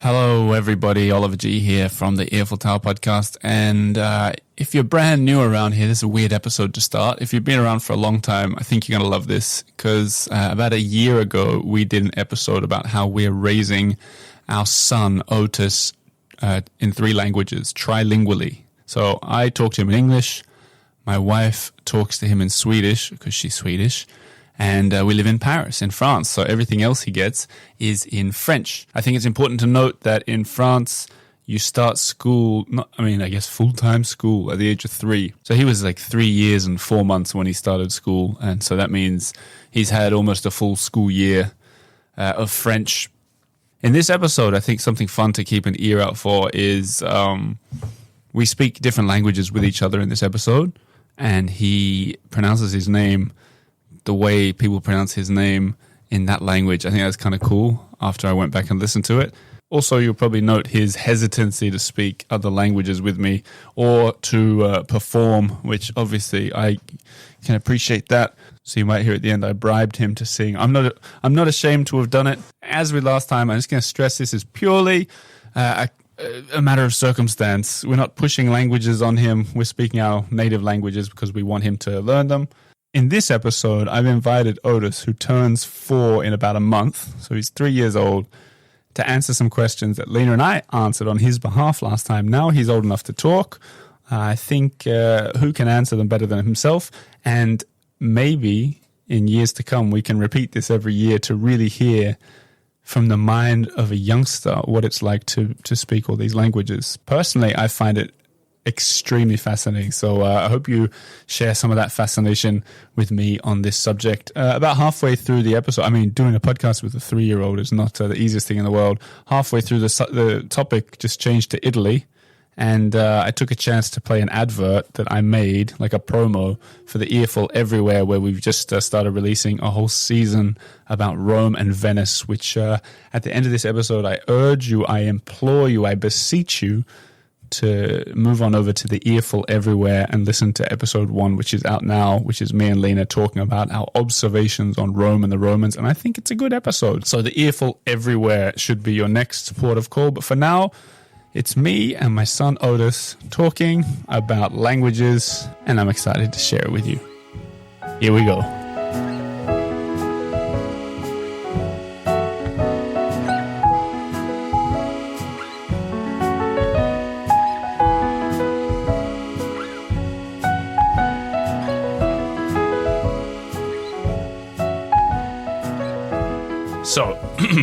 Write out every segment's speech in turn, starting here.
Hello, everybody. Oliver G here from the Earful Tower podcast. And if you're brand new around here, this is a weird episode to start. If you've been around for a long time, I think you're going to love this because about a year ago, we did an episode about how we're raising our son, Otis, in 3 languages, trilingually. So I talk to him in English. My wife talks to him in Swedish because she's Swedish. And we live in Paris, in France, so everything else he gets is in French. I think it's important to note that in France, you start school, full-time school at the age of 3. So he was like 3 years and 4 months when he started school, and so that means he's had almost a full school year of French. In this episode, I think something fun to keep an ear out for is we speak different languages with each other in this episode, and he pronounces his name the way people pronounce his name in that language. I think that's kind of cool after I went back and listened to it. Also, you'll probably note his hesitancy to speak other languages with me or to perform, which obviously I can appreciate that. So you might hear at the end I bribed him to sing. I'm not ashamed to have done it. As with last time, I'm just going to stress this is purely a matter of circumstance. We're not pushing languages on him. We're speaking our native languages because we want him to learn them. In this episode, I've invited Otis, who turns 4 in about a month, so he's 3 years old, to answer some questions that Lina and I answered on his behalf last time. Now he's old enough to talk. I think who can answer them better than himself? And maybe in years to come, we can repeat this every year to really hear from the mind of a youngster what it's like to speak all these languages. Personally, I find it extremely fascinating. So I hope you share some of that fascination with me on this subject. About halfway through the episode, doing a podcast with a 3-year-old is not the easiest thing in the world. Halfway through the topic just changed to Italy, and I took a chance to play an advert that I made, like a promo for the Earful Everywhere, where we've just started releasing a whole season about Rome and Venice, which at the end of this episode, I urge you, I implore you, I beseech you to move on over to the Earful Everywhere and listen to episode 1, which is out now, which is me and Lina talking about our observations on Rome and the Romans, and I think it's a good episode. So the Earful Everywhere should be your next port of call, but for now, it's me and my son Otis talking about languages, and I'm excited to share it with you. Here we go.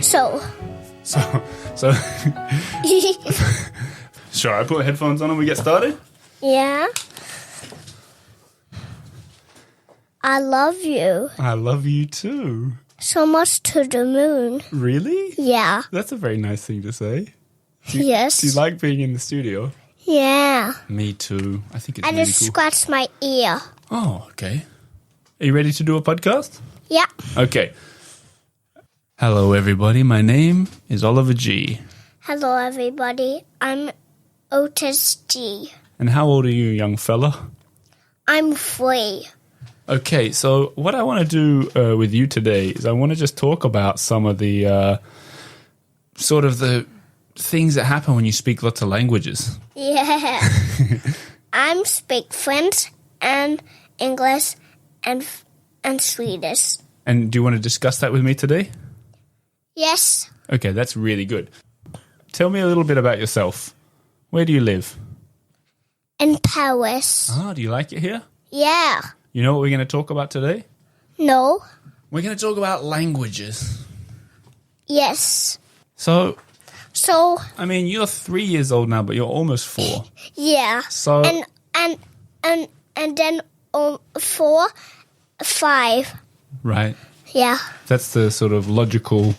So. Sure, I put headphones on and we get started? Yeah. I love you. I love you too. So much to the moon. Really? Yeah. That's a very nice thing to say. Yes. Do you like being in the studio? Yeah. Me too. I think it's I really just cool. scratched my ear. Oh, okay. Are you ready to do a podcast? Yeah. Okay. Hello, everybody. My name is Oliver G. Hello, everybody. I'm Otis G. And how old are you, young fella? I'm 3. Okay, so what I want to do with you today is I want to just talk about some of the sort of the things that happen when you speak lots of languages. Yeah. I speak French and English and Swedish. And do you want to discuss that with me today? Yes. Okay, that's really good. Tell me a little bit about yourself. Where do you live? In Paris. Ah, do you like it here? Yeah. You know what we're going to talk about today? No. We're going to talk about languages. Yes. So, you're 3 years old now, but you're almost 4. Yeah. So and then 4, 5. Right. Yeah. That's the sort of logical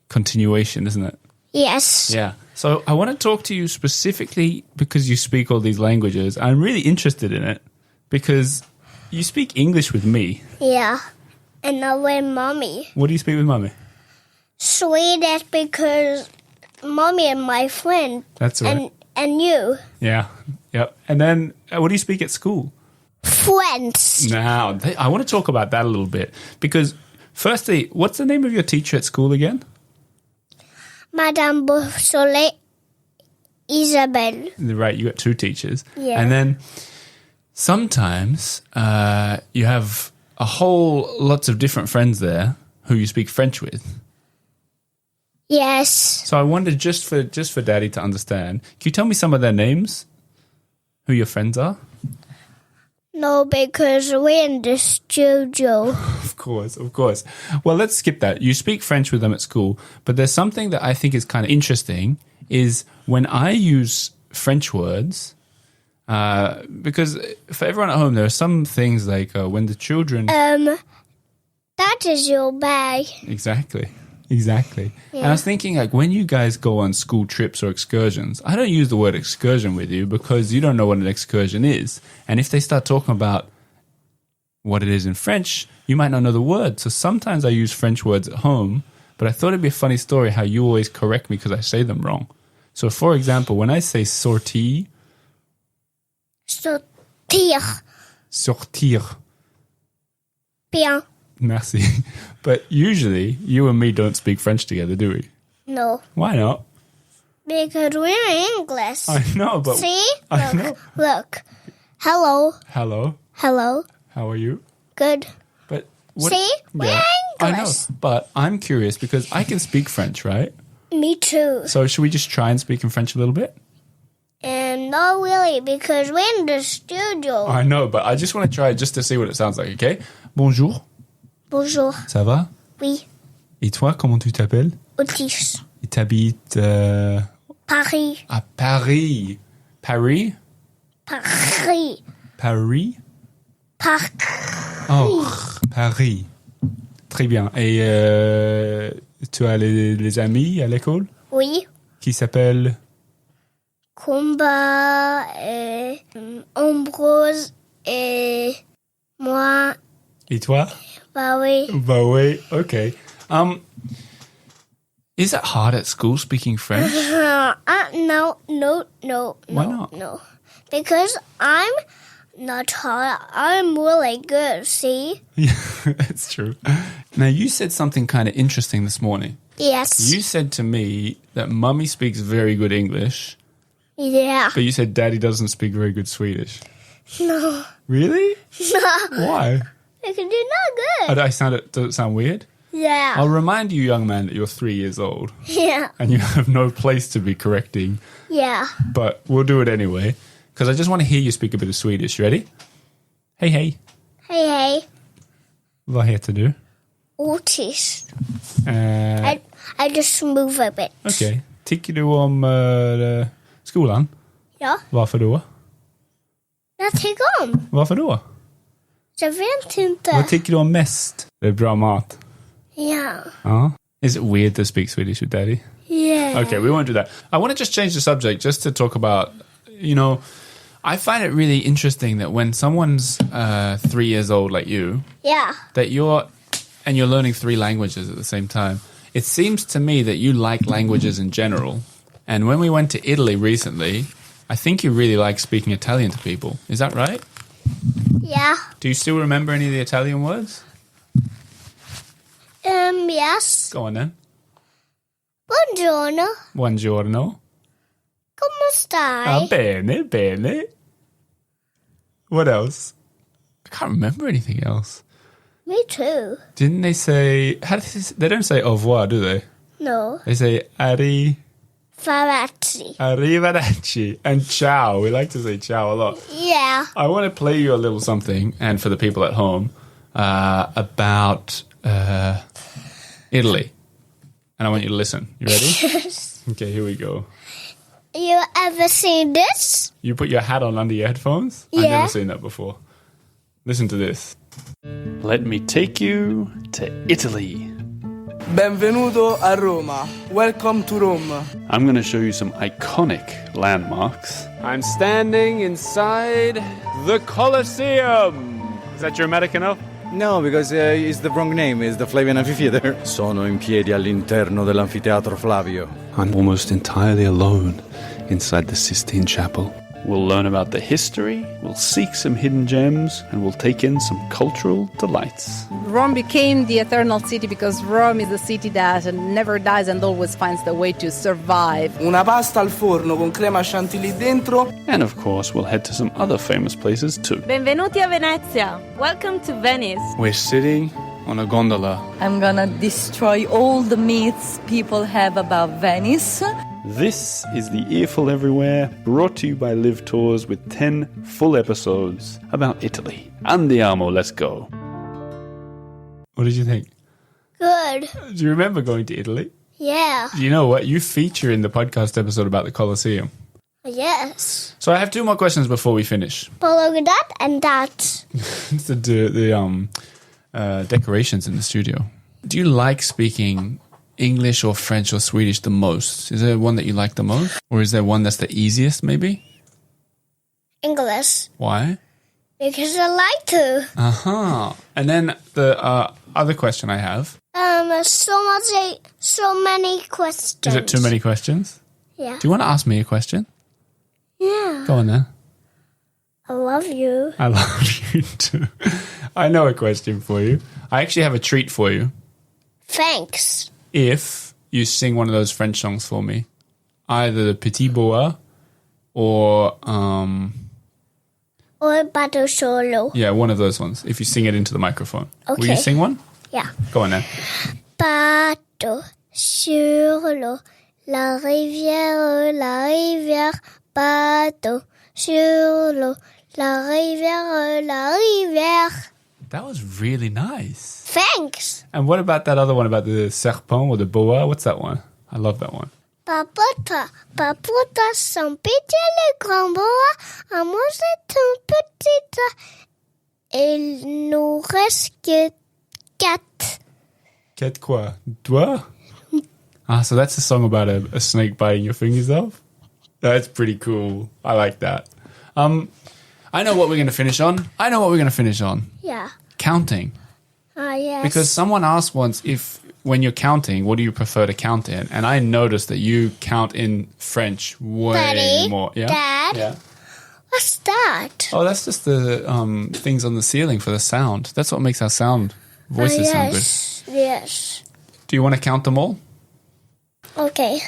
continuation, isn't it? Yes. Yeah. So I want to talk to you specifically because you speak all these languages. I'm really interested in it because you speak English with me. Yeah. And now with Mommy. What do you speak with Mommy? Swedish because Mommy and my friend. That's right. And you. Yeah. Yep. And then what do you speak at school? French. Now, I want to talk about that a little bit because firstly, what's the name of your teacher at school again? Madame Beausoleil, Isabelle. Right, you got 2 teachers. Yeah. And then sometimes you have a whole lots of different friends there who you speak French with. Yes. So I wondered, just for Daddy to understand, can you tell me some of their names? Who your friends are? No, because we're in the studio. Of course. Well, let's skip that. You speak French with them at school, but there's something that I think is kind of interesting, is when I use French words, because for everyone at home, there are some things like when the children... That is your bag. Exactly. Yeah. And I was thinking, like, when you guys go on school trips or excursions, I don't use the word excursion with you because you don't know what an excursion is. And if they start talking about what it is in French, you might not know the word. So sometimes I use French words at home, but I thought it'd be a funny story how you always correct me because I say them wrong. So, for example, when I say sortie... Sortir. Bien. Merci. But usually, you and me don't speak French together, do we? No. Why not? Because we're English. I know, but... See? I know. Look. Hello. Hello. How are you? Good. But what, See? We're I know, English. but I'm curious because I can speak French, right? Me too. So should we just try and speak in French a little bit? And not really, because we're in the studio. I know, but I just want to try it just to see what it sounds like, okay? Bonjour. Bonjour. Ça va? Oui. Et toi, comment tu t'appelles? Otis. Et t'habites Paris. à Paris. Paris? Paris. Paris? Paris. Oh, Paris. Très bien. Et tu as les amis à l'école? Oui. Qui s'appellent? Combat et Ambrose et moi. Et toi? Bah oui. Bah oui, okay. Is it hard at school speaking French? No. Why not? No. Because I'm not hard. I'm really good, see? Yeah, that's true. Now, you said something kind of interesting this morning. Yes. You said to me that Mummy speaks very good English, Yeah. but you said Daddy doesn't speak very good Swedish. No. Really? No. Why? Because you're not good. Does it sound weird? Yeah. I'll remind you, young man, that you're 3 years old Yeah. and you have no place to be correcting, Yeah. but we'll do it anyway because I just want to hear you speak a bit of Swedish. You ready? Hej, hej. Hej. Vad heter du? Otis. Uh, I just move a bit. Okej. Tycker du om skolan? Ja. Varför då? Jag tycker om. Varför då? Jag vet inte. Vad tycker du om mest? Det är bra mat. Ja. Is it weird to speak Swedish with Daddy? Yeah. Okay, we won't do that. I want to just change the subject just to talk about, I find it really interesting that when someone's 3 years old like you, Yeah. that you're learning 3 languages at the same time. It seems to me that you like languages in general. And when we went to Italy recently, I think you really like speaking Italian to people. Is that right? Yeah. Do you still remember any of the Italian words? Yes. Go on then. Buongiorno. Buongiorno. Come stai? Bene, bene. What else? I can't remember anything else. Me too. Didn't they say... They don't say au revoir, do they? No. They say Farazzi. arrivederci and ciao. We like to say ciao a lot. Yeah. I want to play you a little something, and for the people at home, about Italy. And I want you to listen. You ready? Yes. Okay, here we go. You ever seen this? You put your hat on under your headphones? I've Yeah. never seen that before. Listen to this. Let me take you to Italy. Benvenuto a Roma. Welcome to Rome. I'm going to show you some iconic landmarks. I'm standing inside the Colosseum. Is that dramatic enough? No, because it's the wrong name. It's the Flavian Amphitheater. Sono in piedi all'interno dell'anfiteatro Flavio. I'm almost entirely alone inside the Sistine Chapel. we'll learn about the history, we'll seek some hidden gems, and we'll take in some cultural delights. Rome became the eternal city because Rome is a city that never dies and always finds the way to survive. Una pasta al forno con crema chantilly dentro. And of course, we'll head to some other famous places too. Benvenuti a Venezia. Welcome to Venice. We're sitting on a gondola. I'm gonna destroy all the myths people have about Venice. This is the Earful Everywhere, brought to you by Live Tours with 10 full episodes about Italy. Andiamo, let's go. What did you think? Good. Do you remember going to Italy? Yeah. Do you know what? You feature in the podcast episode about the Colosseum. Yes. So I have 2 more questions before we finish. Follow that and that. It's the decorations in the studio. Do you like speaking English or French or Swedish the most? Is there one that you like the most? Or is there one that's the easiest, maybe? English. Why? Because I like to. Uh-huh. And then the other question I have. So many questions. Is it too many questions? Yeah. Do you want to ask me a question? Yeah. Go on then. I love you. I love you too. I know a question for you. I actually have a treat for you. Thanks. If you sing one of those French songs for me, either the Petit Boa or Bateau Solo. yeah, one of those ones. If you sing it into the microphone, Okay. will you sing one? Yeah. Go on then. Bateau sur l'eau, la rivière, bateau sur l'eau, la rivière. That was really nice. Thanks. And what about that other one about the serpent or the boa? What's that one? I love that one. Papota, sans pitié le grand boa, à moi c'est un petit. Il nous reste que 4. Quête quoi? Doigt? Ah, so that's a song about a snake biting your fingers off? That's pretty cool. I like that. I know what we're going to finish on. Yeah. Counting. Yes. Because someone asked once if, when you're counting, what do you prefer to count in? And I noticed that you count in French way Daddy, more. Yeah? Dad. Yeah. What's that? Oh, that's just the things on the ceiling for the sound. That's what makes our voices sound good. Yes. Do you want to count them all? Okay.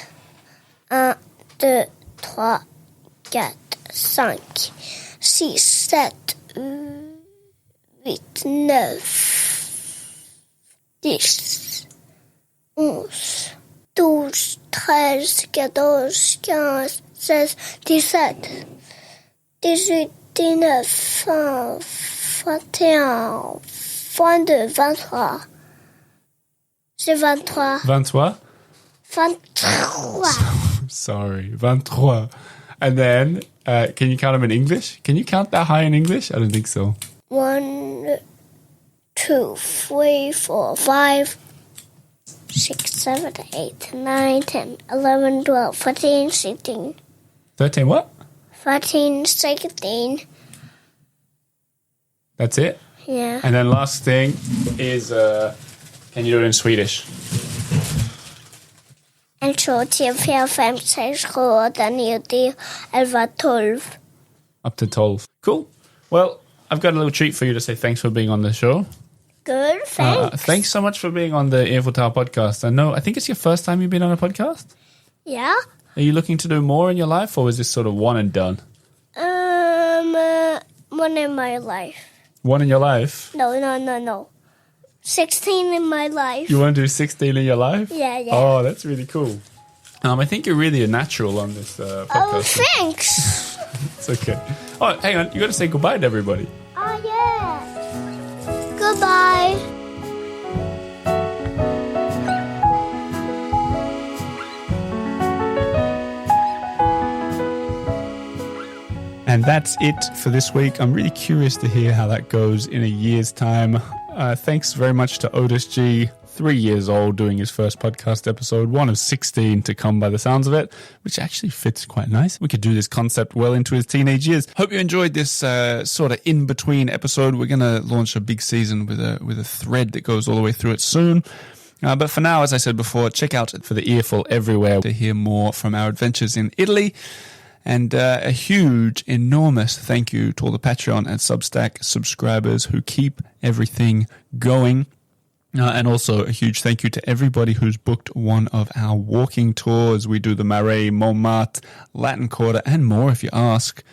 1, 2, 3, 4, 5, 6, 7, 8, 9, 10, 11, 12, 13, 14, 15, 16, 17, 18, 19, 20, 21, 22, 23. C'est 23. 23? 23. Sorry, 23. And then, can you count them in English? Can you count that high in English? I don't think so. 1, 2, 3, 4, 5, 6, 7, 8, 9, 10, 11, 12, 14, 16. 13 what? 14, 16. That's it? Yeah. And then last thing is, can you do it in Swedish? 1, 2, 3, 4, 5, 6, 7, 8, 9, 10, 11, 12. Up to 12. Cool. Well, I've got a little treat for you to say thanks for being on the show. Good, thanks. Thanks so much for being on the Earful Tower podcast. I think it's your first time you've been on a podcast. Yeah. Are you looking to do more in your life, or is this sort of one and done? One in my life. One in your life? No. 16 in my life. You want to do 16 in your life? Yeah. Oh, that's really cool. I think you're really a natural on this podcast. Oh, thanks. It's okay. Oh, hang on. You got to say goodbye to everybody. Oh, yeah. Goodbye. And that's it for this week. I'm really curious to hear how that goes in a year's time. Thanks very much to Otis G, 3 years old, doing his first podcast episode, one of 16 to come by the sounds of it, which actually fits quite nice. We could do this concept well into his teenage years. Hope you enjoyed this sort of in-between episode. We're going to launch a big season with a thread that goes all the way through it soon. But for now, as I said before, check out for the Earful everywhere to hear more from our adventures in Italy. And a huge, enormous thank you to all the Patreon and Substack subscribers who keep everything going. And also a huge thank you to everybody who's booked one of our walking tours. We do the Marais, Montmartre, Latin Quarter, and more if you ask.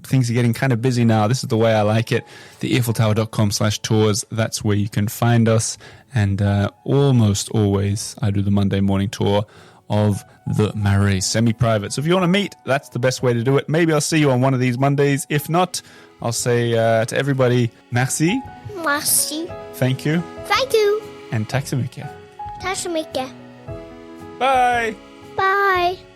Things are getting kind of busy now. This is the way I like it. The EiffelTower.com/tours. That's where you can find us. And almost always I do the Monday morning tour of the Marais semi-private. So if you want to meet, that's the best way to do it. Maybe I'll see you on one of these Mondays. If not, I'll say to everybody, merci. Merci. Thank you. Thank you. And tack så mycket. Tack så mycket. Bye. Bye.